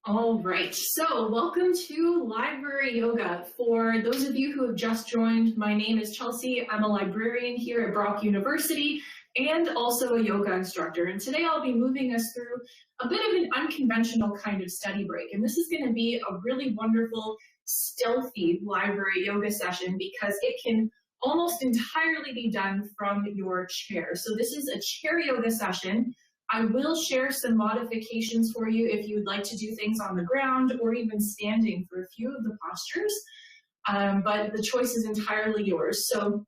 All right, so welcome to Library Yoga. For those of you who have just joined, my name is Chelsea. I'm a librarian here at Brock University and also a yoga instructor. And today I'll be moving us through a bit of an unconventional kind of study break. And this is going to be a really wonderful, stealthy library yoga session because it can almost entirely be done from your chair. So this is a chair yoga session. I will share some modifications for you if you would like to do things on the ground or even standing for a few of the postures, but the choice is entirely yours. So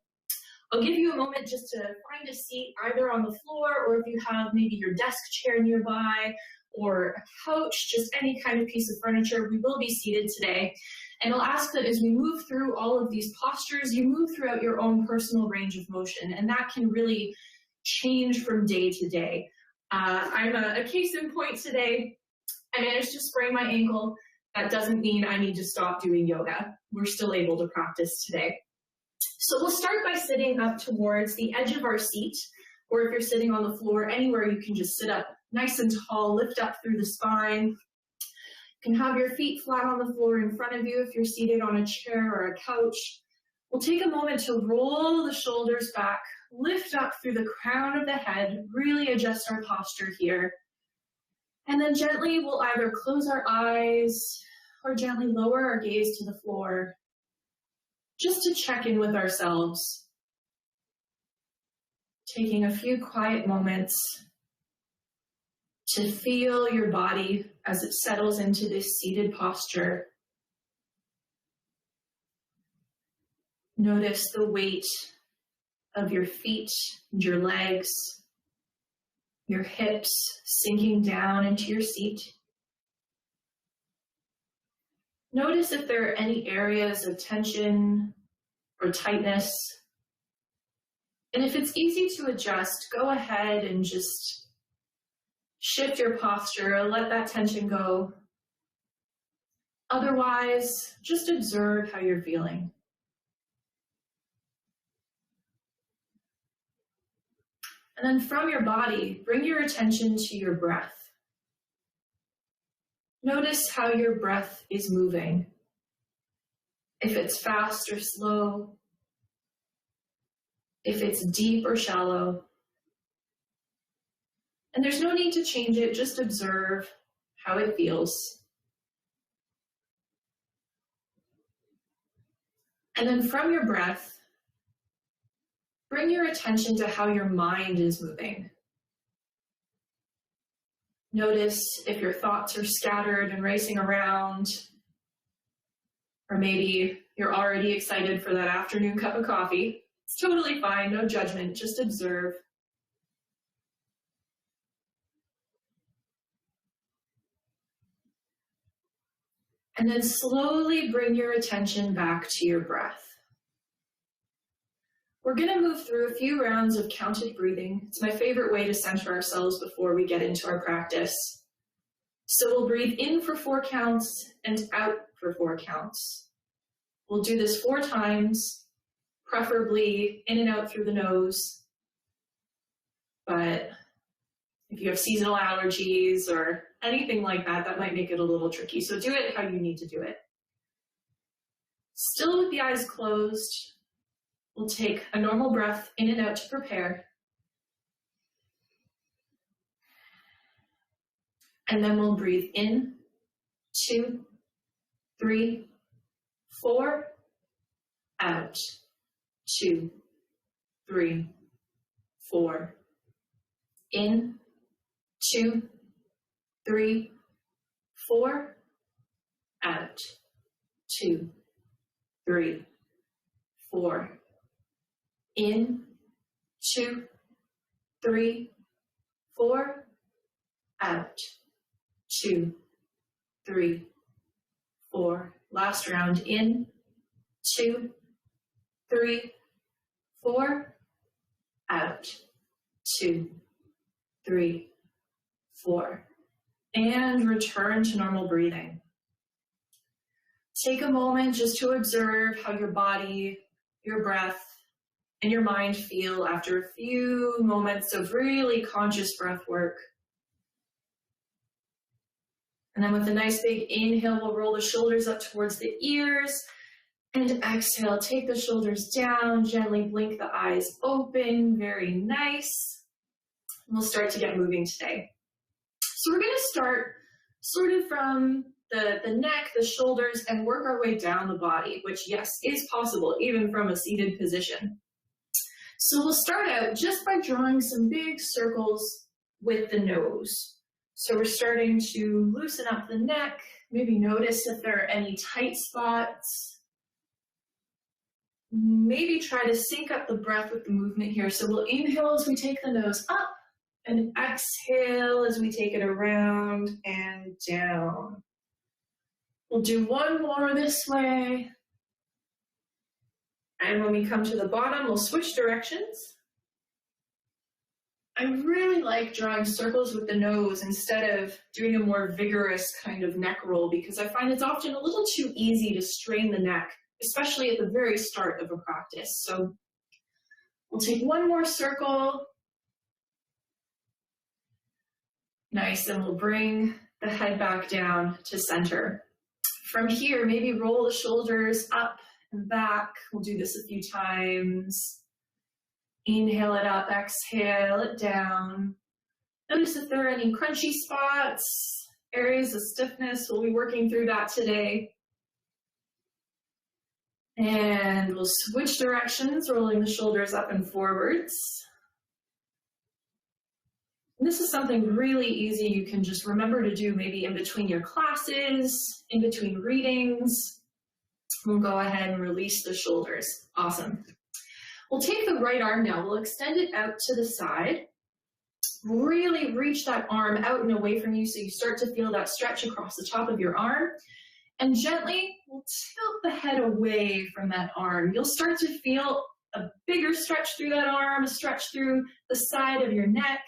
I'll give you a moment just to find a seat either on the floor or if you have maybe your desk chair nearby or a couch, just any kind of piece of furniture. We will be seated today. And I'll ask that as we move through all of these postures, you move throughout your own personal range of motion, and that can really change from day to day. I'm a case in point today. I managed to sprain my ankle. That doesn't mean I need to stop doing yoga. We're still able to practice today. So we'll start by sitting up towards the edge of our seat, or if you're sitting on the floor, anywhere you can just sit up nice and tall, lift up through the spine. You can have your feet flat on the floor in front of you if you're seated on a chair or a couch. We'll take a moment to roll the shoulders back, lift up through the crown of the head, really adjust our posture here. And then gently we'll either close our eyes or gently lower our gaze to the floor, just to check in with ourselves. Taking a few quiet moments to feel your body as it settles into this seated posture. Notice the weight of your feet and your legs, your hips sinking down into your seat. Notice if there are any areas of tension or tightness. And if it's easy to adjust, go ahead and just shift your posture, let that tension go. Otherwise, just observe how you're feeling. And then from your body, bring your attention to your breath. Notice how your breath is moving. If it's fast or slow, if it's deep or shallow. And there's no need to change it, just observe how it feels. And then from your breath, bring your attention to how your mind is moving. Notice if your thoughts are scattered and racing around, or maybe you're already excited for that afternoon cup of coffee. It's totally fine, no judgment, just observe. And then slowly bring your attention back to your breath. We're going to move through a few rounds of counted breathing. It's my favorite way to center ourselves before we get into our practice. So we'll breathe in for 4 counts and out for 4 counts. We'll do this 4 times, preferably in and out through the nose. But if you have seasonal allergies or anything like that, that might make it a little tricky. So do it how you need to do it. Still with the eyes closed, we'll take a normal breath in and out to prepare. And then we'll breathe in, 2, 3, 4, out, 2, 3, 4, in, 2, 3, 4, out, 2, 3, 4, in, 2, 3, 4, out, 2, 3, 4. Last round, in, 2, 3, 4, out, 2, 3, 4. And return to normal breathing. Take a moment just to observe how your body, your breath, and your mind feel after a few moments of really conscious breath work. And then with a nice big inhale, we'll roll the shoulders up towards the ears. And exhale, take the shoulders down, gently blink the eyes open, very nice. We'll start to get moving today. So we're gonna start sort of from the neck, the shoulders, and work our way down the body, which yes, is possible even from a seated position. So we'll start out just by drawing some big circles with the nose. So we're starting to loosen up the neck, maybe notice if there are any tight spots. Maybe try to sync up the breath with the movement here. So we'll inhale as we take the nose up and exhale as we take it around and down. We'll do one more this way. And when we come to the bottom, we'll switch directions. I really like drawing circles with the nose instead of doing a more vigorous kind of neck roll because I find it's often a little too easy to strain the neck, especially at the very start of a practice. So we'll take one more circle. Nice, and we'll bring the head back down to center. From here, maybe roll the shoulders up and back. We'll do this a few times. Inhale it up, exhale it down. Notice if there are any crunchy spots, areas of stiffness. We'll be working through that today. And we'll switch directions, rolling the shoulders up and forwards. And this is something really easy you can just remember to do maybe in between your classes, in between readings. We'll go ahead and release the shoulders. Awesome. We'll take the right arm now. We'll extend it out to the side. Really reach that arm out and away from you so you start to feel that stretch across the top of your arm. And gently, we'll tilt the head away from that arm. You'll start to feel a bigger stretch through that arm, a stretch through the side of your neck.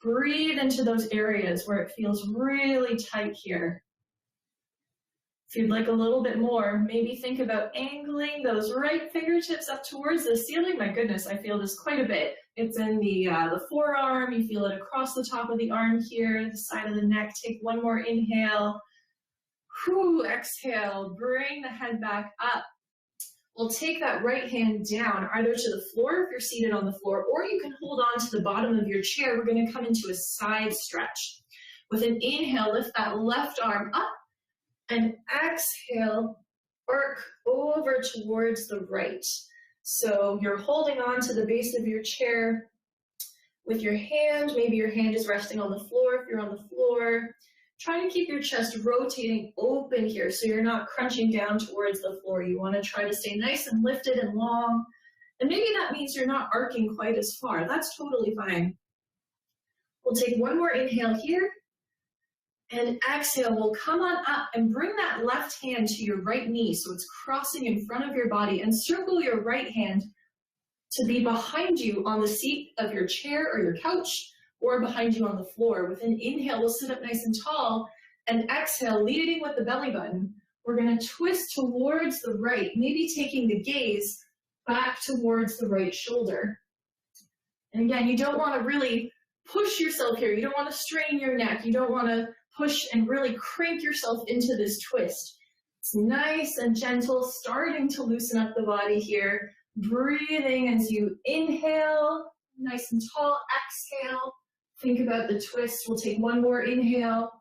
Breathe into those areas where it feels really tight here. If you'd like a little bit more, maybe think about angling those right fingertips up towards the ceiling. My goodness, I feel this quite a bit. It's in the forearm. You feel it across the top of the arm here, the side of the neck. Take one more inhale. Whew, exhale, bring the head back up. We'll take that right hand down, either to the floor if you're seated on the floor, or you can hold on to the bottom of your chair. We're going to come into a side stretch. With an inhale, lift that left arm up, and exhale, arc over towards the right. So you're holding on to the base of your chair with your hand. Maybe your hand is resting on the floor if you're on the floor. Try to keep your chest rotating open here so you're not crunching down towards the floor. You want to try to stay nice and lifted and long. And maybe that means you're not arcing quite as far. That's totally fine. We'll take one more inhale here. And exhale, we'll come on up and bring that left hand to your right knee so it's crossing in front of your body, and circle your right hand to be behind you on the seat of your chair or your couch, or behind you on the floor. With an inhale, we'll sit up nice and tall, and exhale, leading with the belly button. We're going to twist towards the right, maybe taking the gaze back towards the right shoulder. And again, you don't want to really push yourself here. You don't want to strain your neck. You don't want to push and really crank yourself into this twist. It's nice and gentle, starting to loosen up the body here. Breathing as you inhale, nice and tall. Exhale, think about the twist. We'll take one more inhale.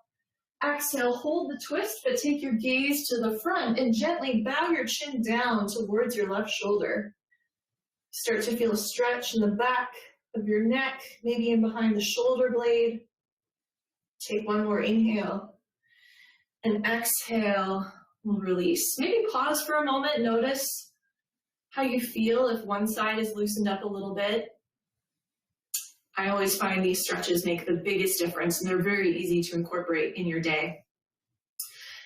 Exhale, hold the twist, but take your gaze to the front and gently bow your chin down towards your left shoulder. Start to feel a stretch in the back of your neck, maybe in behind the shoulder blade. Take one more inhale, and exhale, we'll release. Maybe pause for a moment, notice how you feel if one side is loosened up a little bit. I always find these stretches make the biggest difference, and they're very easy to incorporate in your day.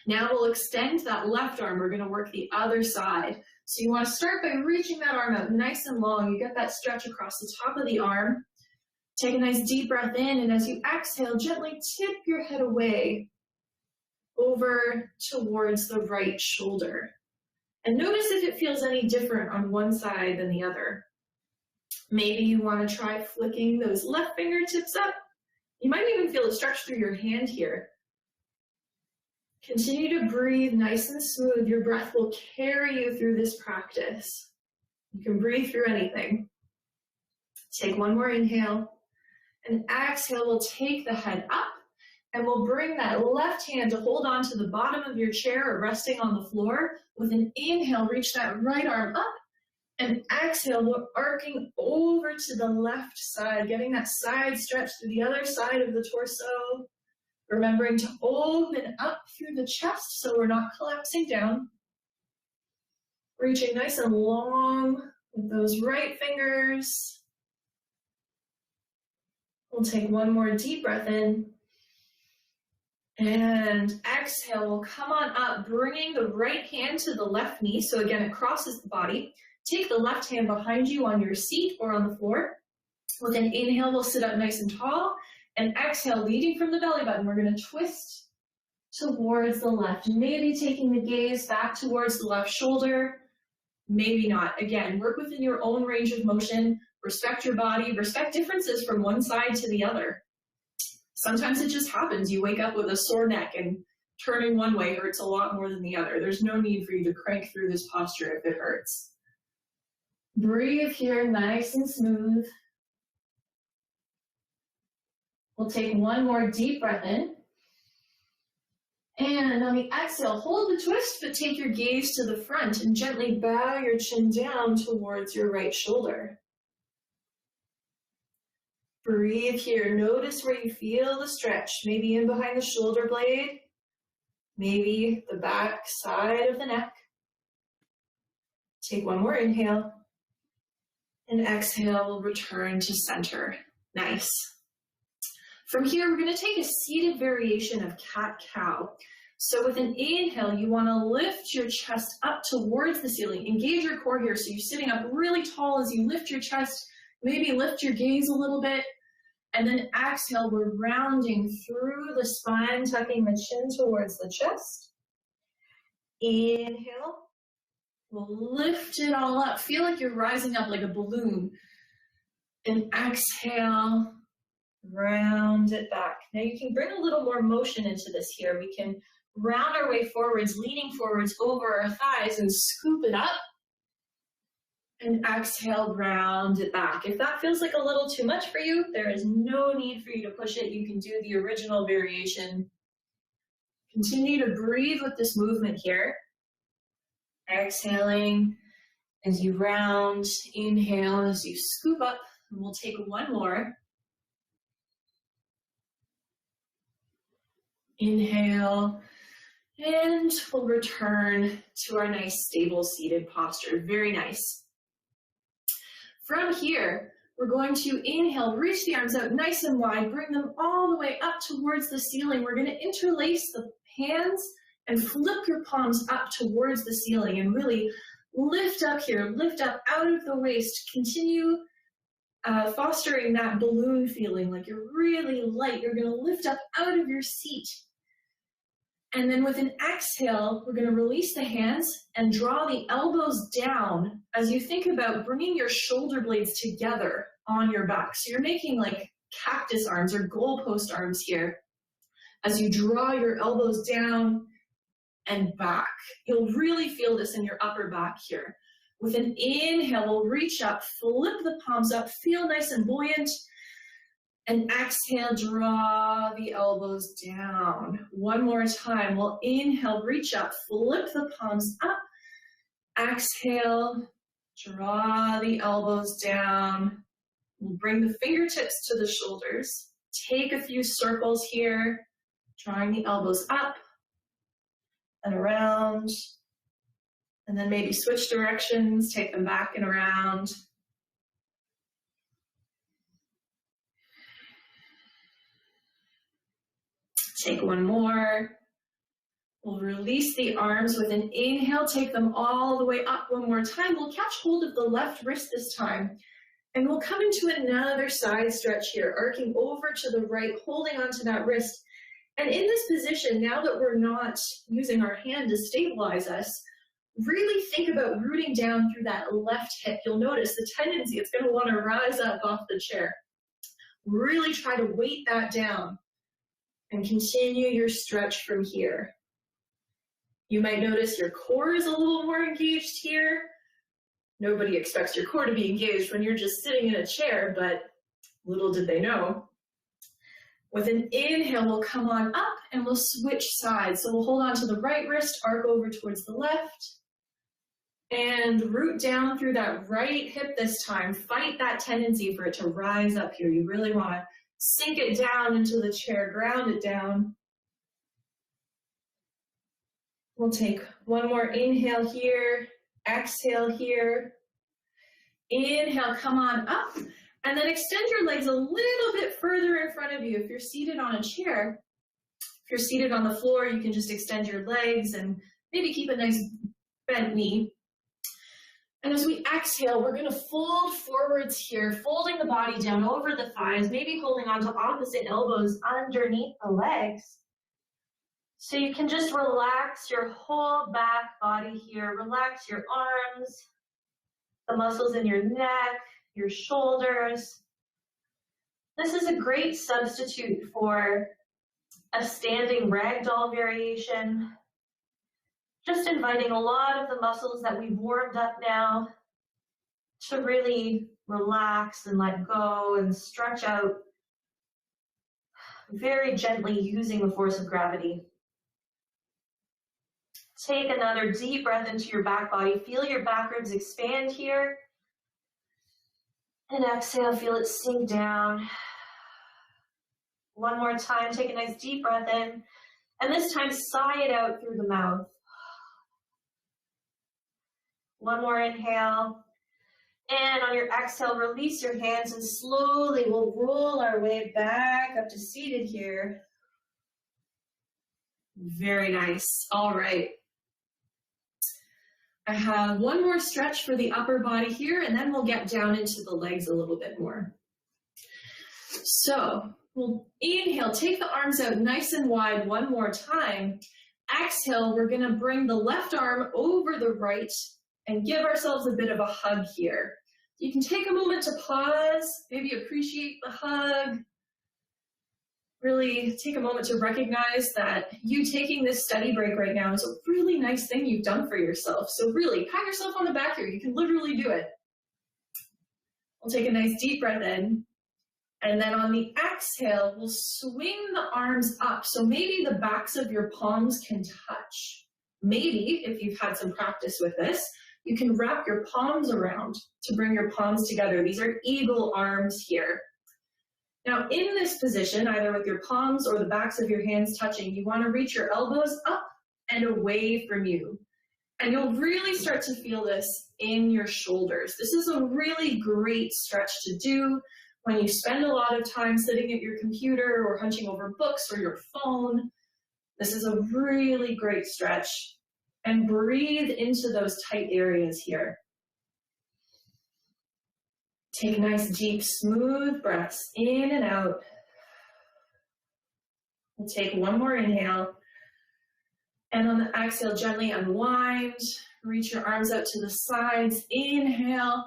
Now we'll extend that left arm. We're going to work the other side. So you want to start by reaching that arm out nice and long. You get that stretch across the top of the arm. Take a nice deep breath in, and as you exhale, gently tip your head away over towards the right shoulder. And notice if it feels any different on one side than the other. Maybe you want to try flicking those left fingertips up. You might even feel a stretch through your hand here. Continue to breathe nice and smooth. Your breath will carry you through this practice. You can breathe through anything. Take one more inhale, and exhale, we'll take the head up, and we'll bring that left hand to hold on to the bottom of your chair or resting on the floor. With an inhale, reach that right arm up, and exhale, we're arcing over to the left side, getting that side stretch to the other side of the torso. Remembering to open up through the chest so we're not collapsing down. Reaching nice and long with those right fingers. We'll take one more deep breath in. And exhale, we'll come on up, bringing the right hand to the left knee. So again, it crosses the body. Take the left hand behind you on your seat or on the floor. With an inhale, we'll sit up nice and tall. And exhale, leading from the belly button, we're going to twist towards the left. Maybe taking the gaze back towards the left shoulder. Maybe not. Again, work within your own range of motion. Respect your body. Respect differences from one side to the other. Sometimes it just happens. You wake up with a sore neck and turning one way hurts a lot more than the other. There's no need for you to crank through this posture if it hurts. Breathe here nice and smooth. We'll take one more deep breath in. And on the exhale, hold the twist, but take your gaze to the front and gently bow your chin down towards your right shoulder. Breathe here. Notice where you feel the stretch, maybe in behind the shoulder blade, maybe the back side of the neck. Take one more inhale. And exhale, we'll return to center. Nice. From here, we're going to take a seated variation of cat-cow. So with an inhale, you want to lift your chest up towards the ceiling. Engage your core here so you're sitting up really tall as you lift your chest. Maybe lift your gaze a little bit. And then exhale, we're rounding through the spine, tucking the chin towards the chest. Inhale. We'll lift it all up. Feel like you're rising up like a balloon. And exhale. Round it back. Now you can bring a little more motion into this here. We can round our way forwards, leaning forwards over our thighs and scoop it up. And exhale, round it back. If that feels like a little too much for you, there is no need for you to push it. You can do the original variation. Continue to breathe with this movement here. Exhaling as you round, inhale as you scoop up, and we'll take one more. Inhale, and we'll return to our nice stable seated posture. Very nice. From here, we're going to inhale, reach the arms out nice and wide, bring them all the way up towards the ceiling. We're going to interlace the hands and flip your palms up towards the ceiling and really lift up here, lift up out of the waist. Continue fostering that balloon feeling like you're really light. You're going to lift up out of your seat. And then with an exhale, we're going to release the hands and draw the elbows down as you think about bringing your shoulder blades together on your back. So you're making like cactus arms or goalpost arms here as you draw your elbows down and back. You'll really feel this in your upper back here. With an inhale, we'll reach up, flip the palms up, feel nice and buoyant. And exhale, draw the elbows down. One more time. We'll inhale, reach up, flip the palms up. Exhale, draw the elbows down. We'll bring the fingertips to the shoulders. Take a few circles here, drawing the elbows up and around. And then maybe switch directions, take them back and around. Take one more. We'll release the arms with an inhale. Take them all the way up one more time. We'll catch hold of the left wrist this time. And we'll come into another side stretch here, arcing over to the right, holding onto that wrist. And in this position, now that we're not using our hand to stabilize us, really think about rooting down through that left hip. You'll notice the tendency, it's going to want to rise up off the chair. Really try to weight that down. And continue your stretch from here. You might notice your core is a little more engaged here. Nobody expects your core to be engaged when you're just sitting in a chair, but little did they know. With an inhale, we'll come on up and we'll switch sides. So we'll hold on to the right wrist, arc over towards the left, and root down through that right hip this time. Fight that tendency for it to rise up here. You really want to sink it down into the chair, ground it down. We'll take one more inhale here, exhale here. Inhale, come on up, and then extend your legs a little bit further in front of you. If you're seated on a chair, if you're seated on the floor, you can just extend your legs and maybe keep a nice bent knee. And as we exhale, we're going to fold forwards here, folding the body down over the thighs, maybe holding on to opposite elbows underneath the legs. So you can just relax your whole back body here. Relax your arms, the muscles in your neck, your shoulders. This is a great substitute for a standing ragdoll variation. Just inviting a lot of the muscles that we've warmed up now to really relax and let go and stretch out, very gently using the force of gravity. Take another deep breath into your back body. Feel your back ribs expand here. And exhale, feel it sink down. One more time, take a nice deep breath in. And this time, sigh it out through the mouth. One more inhale. And on your exhale, release your hands and slowly we'll roll our way back up to seated here. Very nice. All right. I have one more stretch for the upper body here, and then we'll get down into the legs a little bit more. So we'll inhale, take the arms out nice and wide one more time. Exhale, we're going to bring the left arm over the right and give ourselves a bit of a hug here. You can take a moment to pause, maybe appreciate the hug. Really take a moment to recognize that you taking this study break right now is a really nice thing you've done for yourself. So really, pat yourself on the back here. You can literally do it. We'll take a nice deep breath in. And then on the exhale, we'll swing the arms up. So maybe the backs of your palms can touch. Maybe, if you've had some practice with this, you can wrap your palms around to bring your palms together. These are eagle arms here. Now in this position, either with your palms or the backs of your hands touching, you want to reach your elbows up and away from you. And you'll really start to feel this in your shoulders. This is a really great stretch to do when you spend a lot of time sitting at your computer or hunching over books or your phone. This is a really great stretch. And breathe into those tight areas here. Take nice, deep, smooth breaths in and out. We'll take one more inhale. And on the exhale, gently unwind. Reach your arms out to the sides. Inhale.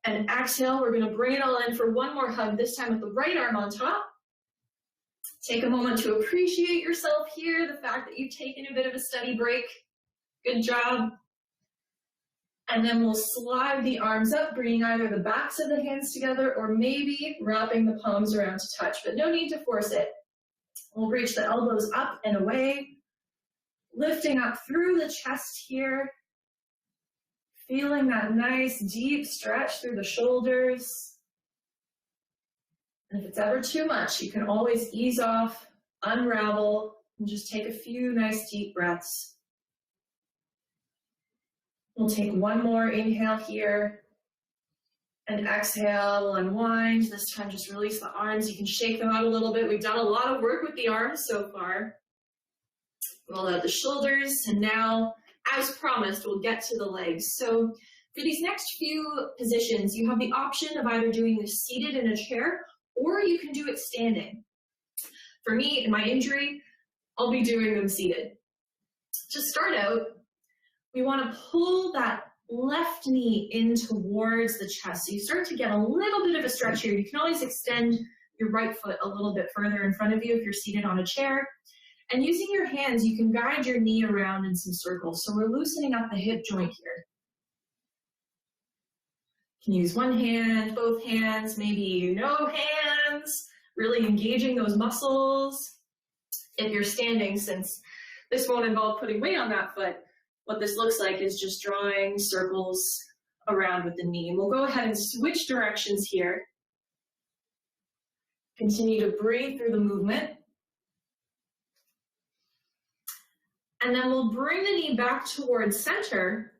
And exhale, we're going to bring it all in for one more hug, this time with the right arm on top. Take a moment to appreciate yourself here, the fact that you've taken a bit of a study break. Good job. And then we'll slide the arms up, bringing either the backs of the hands together or maybe wrapping the palms around to touch, but no need to force it. We'll reach the elbows up and away, lifting up through the chest here, feeling that nice deep stretch through the shoulders. And if it's ever too much, you can always ease off, unravel, and just take a few nice deep breaths. We'll take one more inhale here, and exhale, we'll unwind. This time just release the arms. You can shake them out a little bit. We've done a lot of work with the arms so far. Roll out the shoulders, and now, as promised, we'll get to the legs. So for these next few positions, you have the option of either doing this seated in a chair, or you can do it standing. For me, in my injury, I'll be doing them seated. To start out, we want to pull that left knee in towards the chest. So you start to get a little bit of a stretch here. You can always extend your right foot a little bit further in front of you if you're seated on a chair. And using your hands, you can guide your knee around in some circles. So we're loosening up the hip joint here. You can use one hand, both hands, maybe no hands, really engaging those muscles. If you're standing, since this won't involve putting weight on that foot, what this looks like is just drawing circles around with the knee. We'll go ahead and switch directions here. Continue to breathe through the movement. And then we'll bring the knee back towards center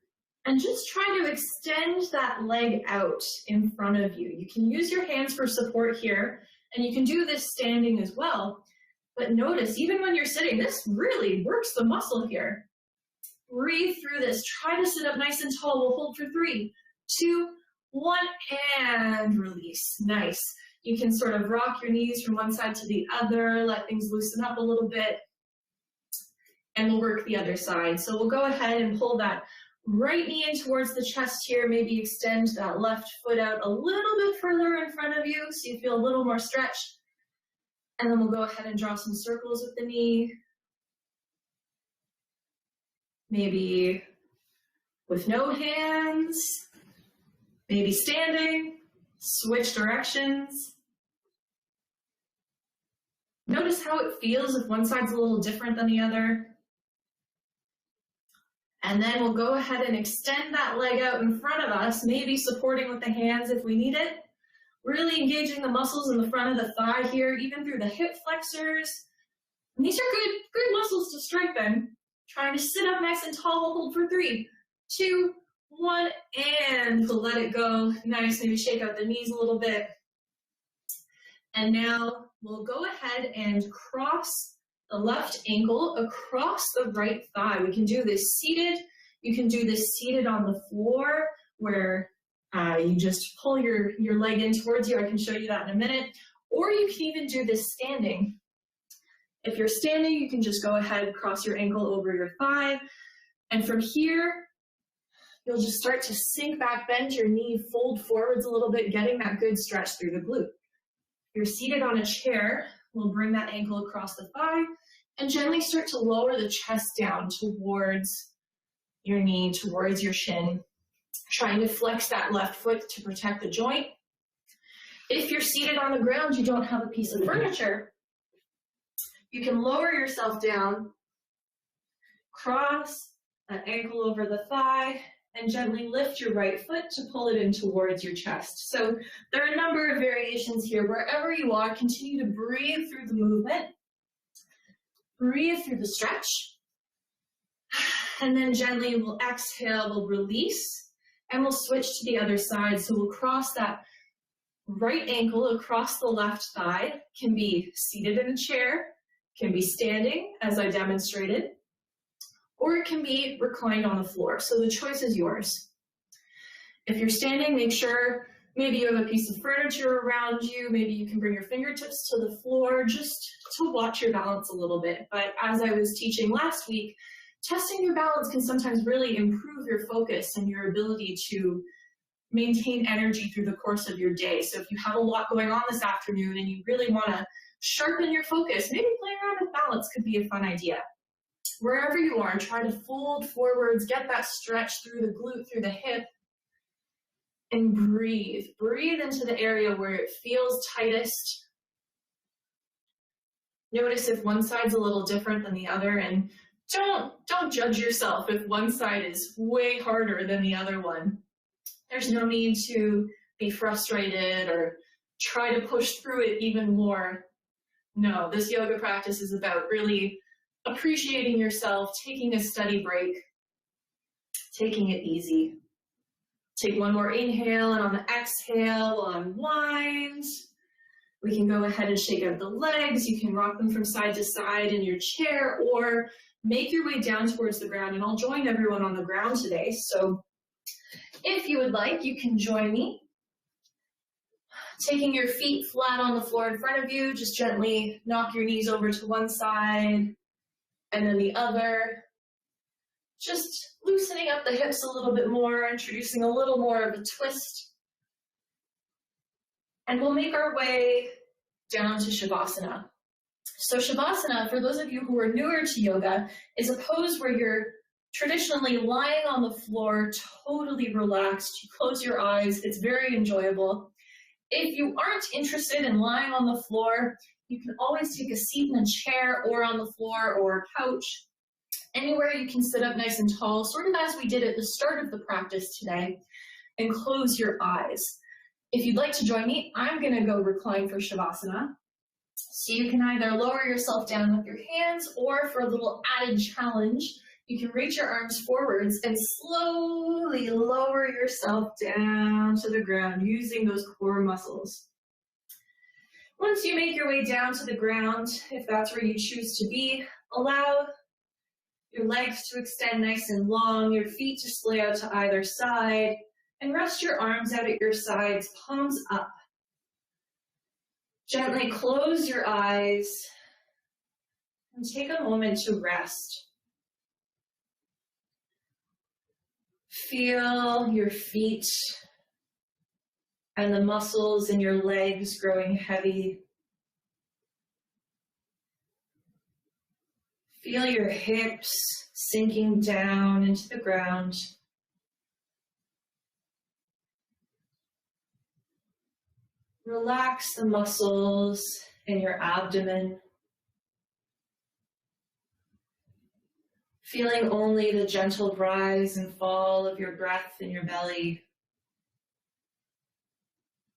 and just try to extend that leg out in front of you. You can use your hands for support here, and you can do this standing as well. But notice, even when you're sitting, this really works the muscle here. Breathe through this. Try to sit up nice and tall. We'll hold for 3, 2, 1, and release. Nice. You can sort of rock your knees from one side to the other, let things loosen up a little bit, and we'll work the other side. So we'll go ahead and pull that right knee in towards the chest here, maybe extend that left foot out a little bit further in front of you so you feel a little more stretched. And then we'll go ahead and draw some circles with the knee. Maybe with no hands, maybe standing, switch directions. Notice how it feels if one side's a little different than the other. And then we'll go ahead and extend that leg out in front of us, maybe supporting with the hands if we need it. Really engaging the muscles in the front of the thigh here, even through the hip flexors. And these are good muscles to strengthen. Trying to sit up nice and tall. We'll hold for 3, 2, 1, and let it go. Nice, maybe shake out the knees a little bit. And now we'll go ahead and cross the left ankle across the right thigh. We can do this seated. You can do this seated on the floor where you just pull your leg in towards you. I can show you that in a minute. Or you can even do this standing. If you're standing, you can just go ahead, cross your ankle over your thigh. And from here, you'll just start to sink back, bend your knee, fold forwards a little bit, getting that good stretch through the glute. If you're seated on a chair, we'll bring that ankle across the thigh and gently start to lower the chest down towards your knee, towards your shin, trying to flex that left foot to protect the joint. If you're seated on the ground, you don't have a piece of furniture, you can lower yourself down, cross that ankle over the thigh, and gently lift your right foot to pull it in towards your chest. So there are a number of variations here. Wherever you are, continue to breathe through the movement. Breathe through the stretch. And then gently we'll exhale, we'll release, and we'll switch to the other side. So we'll cross that right ankle across the left thigh. Can be seated in a chair, can be standing, as I demonstrated, or it can be reclined on the floor. So the choice is yours. If you're standing, make sure maybe you have a piece of furniture around you. Maybe you can bring your fingertips to the floor just to watch your balance a little bit. But as I was teaching last week, testing your balance can sometimes really improve your focus and your ability to maintain energy through the course of your day. So if you have a lot going on this afternoon and you really want to sharpen your focus, maybe playing around with balance could be a fun idea. Wherever you are, try to fold forwards, get that stretch through the glute, through the hip, and breathe. Breathe into the area where it feels tightest. Notice if one side's a little different than the other, and don't judge yourself if one side is way harder than the other one. There's no need to be frustrated or try to push through it even more. No, this yoga practice is about really appreciating yourself, taking a steady break, taking it easy. Take one more inhale, and on the exhale, we'll unwind. We can go ahead and shake out the legs. You can rock them from side to side in your chair, or make your way down towards the ground, and I'll join everyone on the ground today. So if you would like, you can join me. Taking your feet flat on the floor in front of you, just gently knock your knees over to one side and then the other. Just loosening up the hips a little bit more, introducing a little more of a twist. And we'll make our way down to Shavasana. So Shavasana, for those of you who are newer to yoga, is a pose where you're traditionally lying on the floor, totally relaxed. You close your eyes. It's very enjoyable. If you aren't interested in lying on the floor, you can always take a seat in a chair or on the floor or a couch. Anywhere you can sit up nice and tall, sort of as we did at the start of the practice today, and close your eyes. If you'd like to join me, I'm going to go recline for Shavasana. So you can either lower yourself down with your hands, or for a little added challenge, you can reach your arms forwards and slowly lower yourself down to the ground using those core muscles. Once you make your way down to the ground, if that's where you choose to be, allow your legs to extend nice and long, your feet to splay out to either side, and rest your arms out at your sides, palms up. Gently close your eyes and take a moment to rest. Feel your feet and the muscles in your legs growing heavy. Feel your hips sinking down into the ground. Relax the muscles in your abdomen, feeling only the gentle rise and fall of your breath in your belly,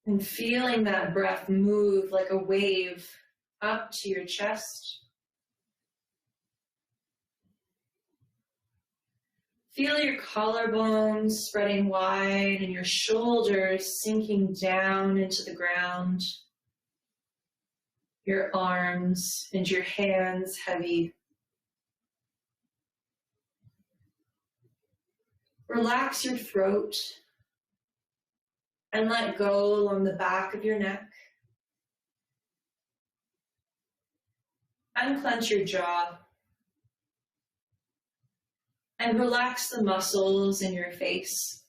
and feeling that breath move like a wave up to your chest. Feel your collarbones spreading wide and your shoulders sinking down into the ground. Your arms and your hands heavy. Relax your throat and let go along the back of your neck. Unclench your jaw. And relax the muscles in your face.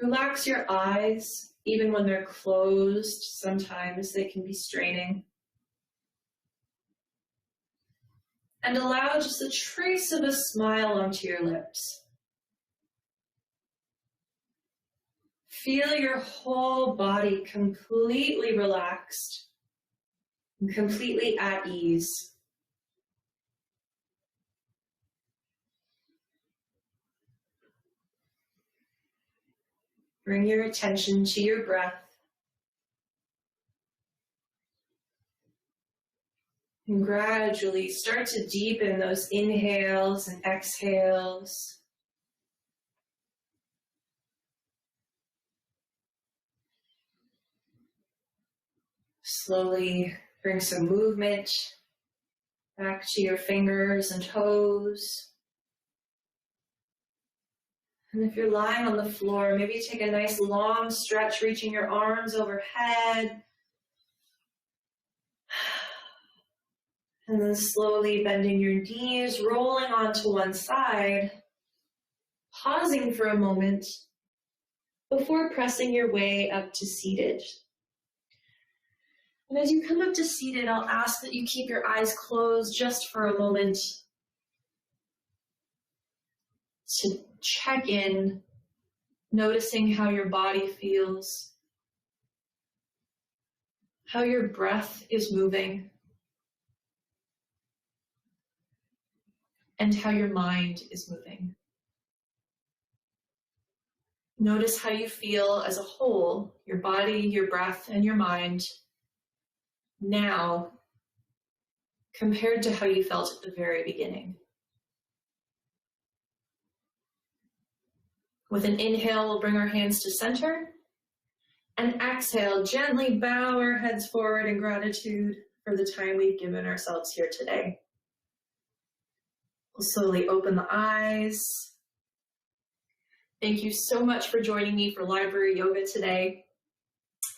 Relax your eyes, even when they're closed. Sometimes they can be straining. And allow just a trace of a smile onto your lips. Feel your whole body completely relaxed and completely at ease. Bring your attention to your breath. And gradually start to deepen those inhales and exhales. Slowly bring some movement back to your fingers and toes. And if you're lying on the floor, maybe take a nice long stretch, reaching your arms overhead. And then slowly bending your knees, rolling onto one side, pausing for a moment before pressing your way up to seated. And as you come up to seated, I'll ask that you keep your eyes closed just for a moment to check in, noticing how your body feels, how your breath is moving, and how your mind is moving. Notice how you feel as a whole, your body, your breath, and your mind, now compared to how you felt at the very beginning. With an inhale, we'll bring our hands to center, and exhale, gently bow our heads forward in gratitude for the time we've given ourselves here today. We'll slowly open the eyes. Thank you so much for joining me for library yoga today.